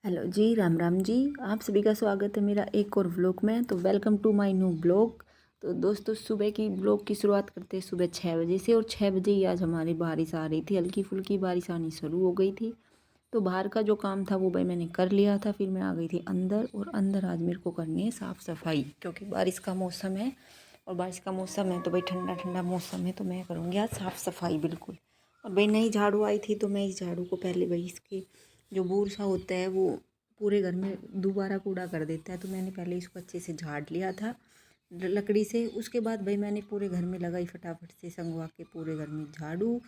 Hello जी, राम राम जी। आप सभी का स्वागत है मेरा एक और व्लॉग में। तो welcome to my new blog. तो दोस्तों, सुबह की ब्लॉग की शुरुआत करते हैं सुबह 6 बजे से। और 6 बजे ही आज हमारी बारिश आ रही थी, हल्की फुल्की बारिश आनी शुरू हो गई थी। तो बाहर का जो काम था वो भाई मैंने कर लिया था। फिर मैं आ गई थी अंदर, और अंदर आज मेरे को करनी है साफ़ सफाई, क्योंकि बारिश का मौसम है। और बारिश का मौसम है तो भाई ठंडा ठंडा मौसम है, तो मैं करूँगी आज साफ़ सफाई बिल्कुल। और भाई नई झाड़ू आई थी, तो मैं इस झाड़ू को पहले भाई इसके जो बूर सा होता है वो पूरे घर में दोबारा कूड़ा कर देता है, तो मैंने पहले इसको अच्छे से झाड़ लिया था लकड़ी से। उसके बाद भाई मैंने पूरे घर में लगाई फटाफट से संगवा के पूरे घर में झाड़ू।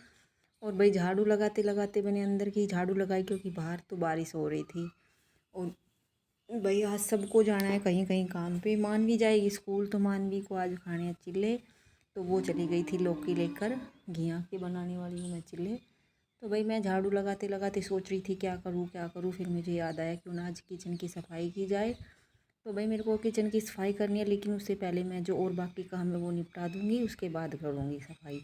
और भाई झाड़ू लगाते लगाते मैंने अंदर की झाड़ू लगाई, क्योंकि बाहर तो बारिश हो रही थी। और भाई आज सबको जाना है कहीं कहीं काम पे। मानवी जाएगी स्कूल, तो मानवी को आज खाने हैं चिल्ले। तो वो चली गई थी लौकी लेकर, घिया के बनाने वाली हूँ मैं चिल्ले। तो भाई मैं झाड़ू लगाते लगाते सोच रही थी क्या करूँ क्या करूँ। फिर मुझे याद आया क्यों ना आज किचन की सफाई की जाए। तो भाई मेरे को किचन की सफाई करनी है, लेकिन उससे पहले मैं जो और बाकी काम है वो निपटा दूँगी, उसके बाद करूँगी सफाई।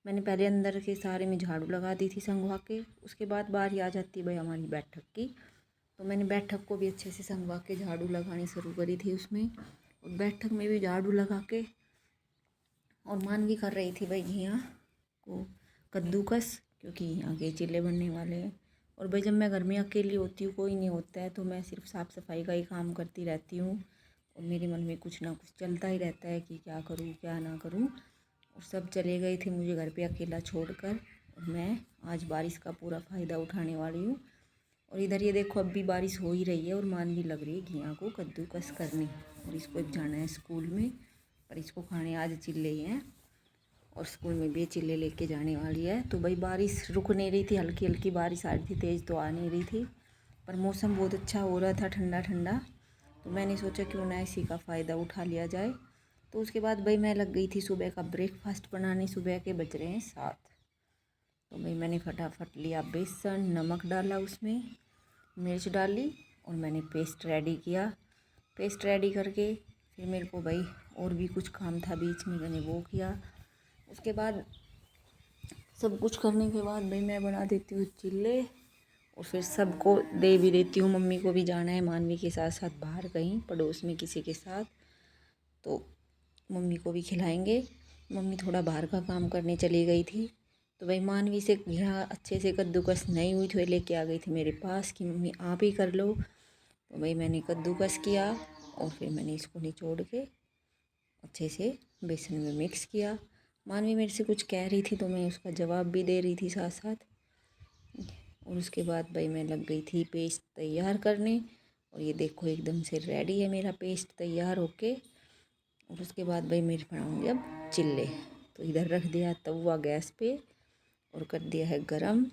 मैंने पहले अंदर के सारे में झाड़ू लगा दी थी संगवा के। उसके बाद बारी आ जाती भाई हमारी बैठक की। तो मैंने बैठक को भी अच्छे से संगवा के झाड़ू लगानी शुरू करी थी उसमें। और बैठक में भी झाड़ू लगा के, और मानवी कर रही थी भाई घिया को कद्दूकस, क्योंकि यहाँ के चिल्ले बनने वाले हैं। और भाई जब मैं घर में अकेली होती हूँ, कोई नहीं होता है, तो मैं सिर्फ साफ़ सफाई का ही काम करती रहती हूँ। और मेरे मन में कुछ ना कुछ चलता ही रहता है कि क्या करूँ क्या ना करूँ। और सब चले गए थे मुझे घर पे अकेला छोड़कर, और मैं आज बारिश का पूरा फ़ायदा उठाने वाली हूँ। और इधर ये देखो अब भी बारिश हो ही रही है, और मानवी लग रही है घिया को कद्दूकस करने। और इसको एक जाना है स्कूल में, पर इसको खाने आज चिल्ले ही हैं। और स्कूल में भी चिल्ले लेके जाने वाली है। तो भाई बारिश रुक नहीं रही थी, हल्की हल्की बारिश आ रही थी, तेज़ तो आ नहीं रही थी। पर मौसम बहुत अच्छा हो रहा था, ठंडा ठंडा। तो मैंने सोचा क्यों ना इसी का फ़ायदा उठा लिया जाए। तो उसके बाद भाई मैं लग गई थी सुबह का ब्रेकफास्ट बनाने। सुबह के बज रहे हैं 7। तो भाई मैंने फटाफट लिया बेसन, नमक डाला उसमें, मिर्च डाली, और मैंने पेस्ट रेडी किया। पेस्ट रेडी करके फिर मेरे को भाई और भी कुछ काम था बीच में, मैंने वो किया। उसके बाद सब कुछ करने के बाद भाई मैं बना देती हूँ चिल्ले। और फिर सबको दे भी देती हूँ। मम्मी को भी जाना है मानवी के साथ साथ बाहर कहीं पड़ोस में किसी के साथ, तो मम्मी को भी खिलाएंगे। मम्मी थोड़ा बाहर का काम करने चली गई थी। तो भाई मानवी से यहाँ अच्छे से कद्दूकस नहीं हुई, तो लेके आ गई थी मेरे पास कि मम्मी आप ही कर लो। तो भाई मैंने कद्दूकस किया, और फिर मैंने इसको निचोड़ के अच्छे से बेसन में मिक्स किया। मानवी मेरे से कुछ कह रही थी, तो मैं उसका जवाब भी दे रही थी साथ साथ। और उसके बाद भाई मैं लग गई थी पेस्ट तैयार करने। और ये देखो एकदम से रेडी है मेरा पेस्ट तैयार होके। और उसके बाद भाई मैं बनाऊँगी अब चिल्ले। तो इधर रख दिया तवा गैस पे, और कर दिया है गरम।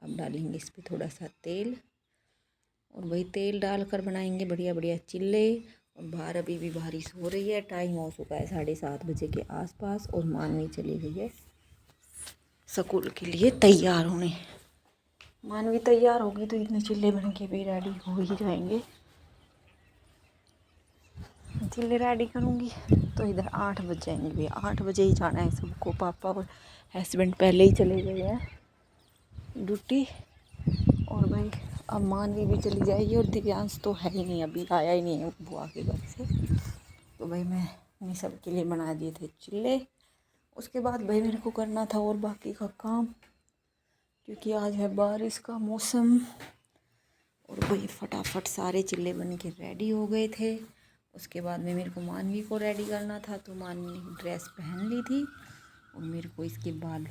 अब डालेंगे इस पर थोड़ा सा तेल, और वही तेल डालकर बनाएंगे बढ़िया बढ़िया चिल्ले। और बाहर अभी भी बारिश हो रही है, टाइम हो चुका है 7:30 बजे के आसपास। और मानवी चली गई है स्कूल के लिए तैयार होने। मानवी तैयार होगी तो इतने चिल्ले बन के भी रेडी हो ही जाएंगे। चिल्ले रेडी करूँगी तो इधर 8 बज जाएंगे भैया। 8 बजे ही जाना है सबको। पापा और हस्बैंड पहले ही चले गए हैं ड्यूटी। और भाई अब मानवी भी चली जाएगी, और दिव्यांश तो है ही नहीं, अभी आया ही नहीं है बुआ के घर से। तो भाई मैंने सबके लिए बना दिए थे चिल्ले। उसके बाद भाई मेरे को करना था और बाकी का काम, क्योंकि आज है बारिश का मौसम। और भाई फटाफट सारे चिल्ले बन के रेडी हो गए थे। उसके बाद में मेरे को मानवी को रेडी करना था, तो मानवी ने ड्रेस पहन ली थी, और मेरे को इसके बाल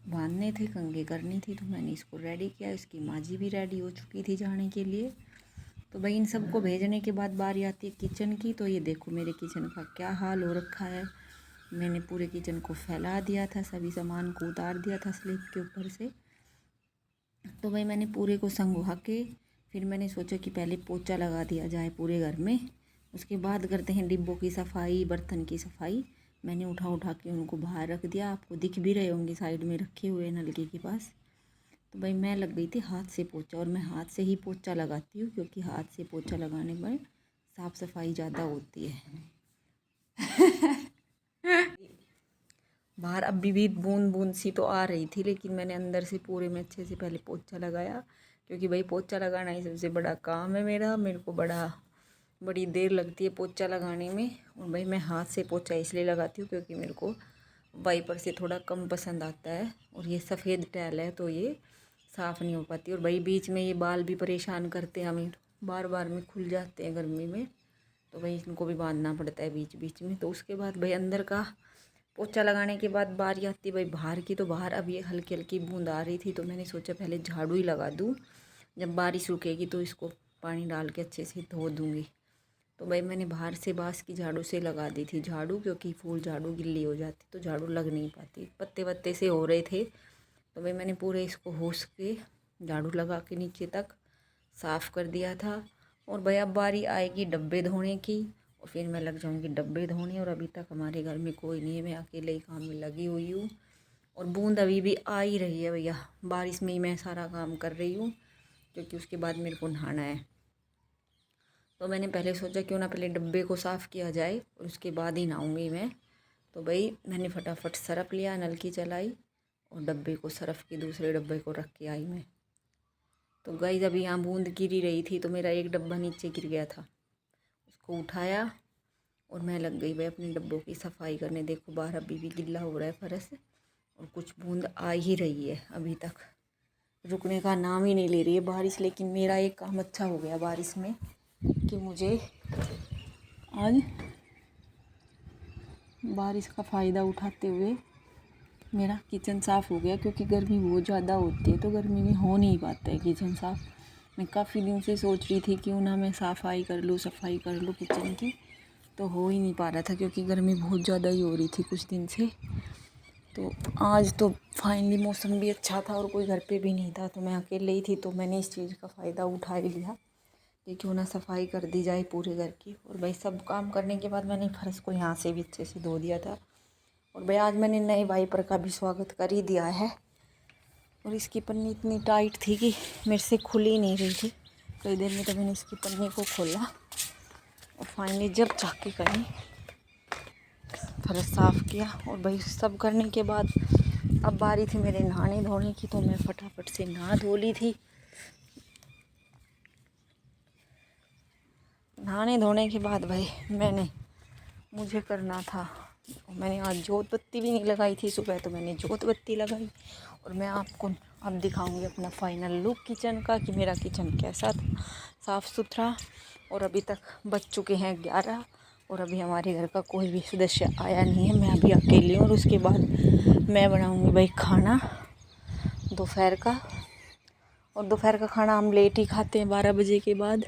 बांधने थे, कंघी करनी थी, तो मैंने इसको रेडी किया। इसकी माँ जी भी रेडी हो चुकी थी जाने के लिए। तो भाई इन सबको भेजने के बाद बारी आती है किचन की। तो ये देखो मेरे किचन का क्या हाल हो रखा है। मैंने पूरे किचन को फैला दिया था, सभी सामान को उतार दिया था स्लैब के ऊपर से। तो भाई मैंने पूरे को संगवा के फिर मैंने सोचा कि पहले पोछा लगा दिया जाए पूरे घर में, उसके बाद करते हैं डिब्बों की सफाई, बर्तन की सफाई। मैंने उठा उठा के उनको बाहर रख दिया, आपको दिख भी रहे होंगे साइड में रखे हुए नलके के पास। तो भाई मैं लग गई थी हाथ से पोछा, और मैं हाथ से ही पोछा लगाती हूँ, क्योंकि हाथ से पोछा लगाने पर साफ़ सफाई ज़्यादा होती है। बाहर अभी भी बूंद बूंद सी तो आ रही थी, लेकिन मैंने अंदर से पूरे में अच्छे से पहले पोछा लगाया। क्योंकि भाई पोछा लगाना ही सबसे बड़ा काम है मेरा। मेरे को बड़ी देर लगती है पोछा लगाने में। और भाई मैं हाथ से पोछा इसलिए लगाती हूँ क्योंकि मेरे को वाइपर से थोड़ा कम पसंद आता है। और ये सफ़ेद टाइल है तो ये साफ़ नहीं हो पाती। और भाई बीच में ये बाल भी परेशान करते हैं, हमें बार बार में खुल जाते हैं गर्मी में, तो भाई इनको भी बांधना पड़ता है बीच बीच में। तो उसके बाद भाई अंदर का पोछा लगाने के बाद बारी आती है भाई बाहर की। तो बाहर अब ये हल्की हल्की बूंद आ रही थी तो मैंने सोचा पहले झाड़ू ही लगा दूँ, जब बारिश रुकेगी तो इसको पानी डाल के अच्छे से धो दूँगी। तो भाई मैंने बाहर से बाँस की झाड़ू से लगा दी थी झाड़ू, क्योंकि फूल झाड़ू गिल्ली हो जाती तो झाड़ू लग नहीं पाती, पत्ते वत्ते से हो रहे थे। तो भाई मैंने पूरे इसको होस के झाड़ू लगा के नीचे तक साफ़ कर दिया था। और भाई अब बारी आएगी डब्बे धोने की और फिर मैं लग जाऊंगी डब्बे धोने। और अभी तक हमारे घर में कोई नहीं है, मैं अकेले ही काम में लगी हुई हूँ। और बूंद अभी भी आ ही रही है भैया, बारिश में ही मैं सारा काम कर रही हूँ क्योंकि उसके बाद मेरे को नहाना है। तो मैंने पहले सोचा क्यों ना पहले डब्बे को साफ़ किया जाए और उसके बाद ही नहाऊंगी मैं। तो भाई मैंने फटाफट सरफ लिया, नलकी चलाई और डब्बे को सरफ के दूसरे डब्बे को रख के आई मैं। तो गाइस अभी यहाँ बूंद गिरी रही थी तो मेरा एक डब्बा नीचे गिर गया था, उसको उठाया और मैं लग गई भाई अपने डब्बों की सफाई करने। देखो बाहर अभी भी गिल्ला हो रहा है फर्श और कुछ बूंद आ ही रही है, अभी तक रुकने का नाम ही नहीं ले रही है बारिश। लेकिन मेरा एक काम अच्छा हो गया बारिश में कि मुझे आज बारिश का फ़ायदा उठाते हुए मेरा किचन साफ़ हो गया, क्योंकि गर्मी बहुत ज़्यादा होती है तो गर्मी में हो नहीं पाता है किचन साफ़। मैं काफ़ी दिन से सोच रही थी क्यों ना मैं सफाई कर लूँ किचन की, तो हो ही नहीं पा रहा था क्योंकि गर्मी बहुत ज़्यादा ही हो रही थी कुछ दिन से। तो आज तो फाइनली मौसम भी अच्छा था और कोई घर पे भी नहीं था, तो मैं अकेले ही थी। तो मैंने इस चीज़ का फ़ायदा उठा ही लिया कि क्यों ना सफाई कर दी जाए पूरे घर की। और भाई सब काम करने के बाद मैंने फर्श को यहाँ से भी अच्छे से धो दिया था। और भाई आज मैंने नए वाइपर का भी स्वागत कर ही दिया है। और इसकी पन्नी इतनी टाइट थी कि मेरे से खुल ही नहीं रही थी। कई देर में तो मैंने इसकी पन्नी को खोला और फाइनली जब जाके कहीं फर्श साफ़ किया। और भाई सब करने के बाद अब बारी थी मेरे नहाने धोने की, तो मैं फटाफट से नहा धो ली थी। नहाने धोने के बाद भाई मुझे करना था, मैंने आज जोत बत्ती भी नहीं लगाई थी सुबह, तो मैंने जोत बत्ती लगाई। और मैं आपको अब दिखाऊंगी अपना फाइनल लुक किचन का कि मेरा किचन कैसा था, साफ़ सुथरा। और अभी तक बज चुके हैं 11 और अभी हमारे घर का कोई भी सदस्य आया नहीं है, मैं अभी अकेली हूँ। और उसके बाद मैं बनाऊँगी भाई खाना दोपहर का। और दोपहर का खाना हम लेट ही खाते हैं 12 बजे के बाद,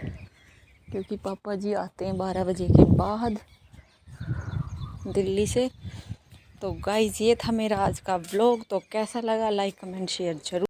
क्योंकि पापा जी आते हैं 12 बजे के बाद दिल्ली से। तो गाइज़ ये था मेरा आज का व्लॉग। तो कैसा लगा लाइक कमेंट शेयर जरूर।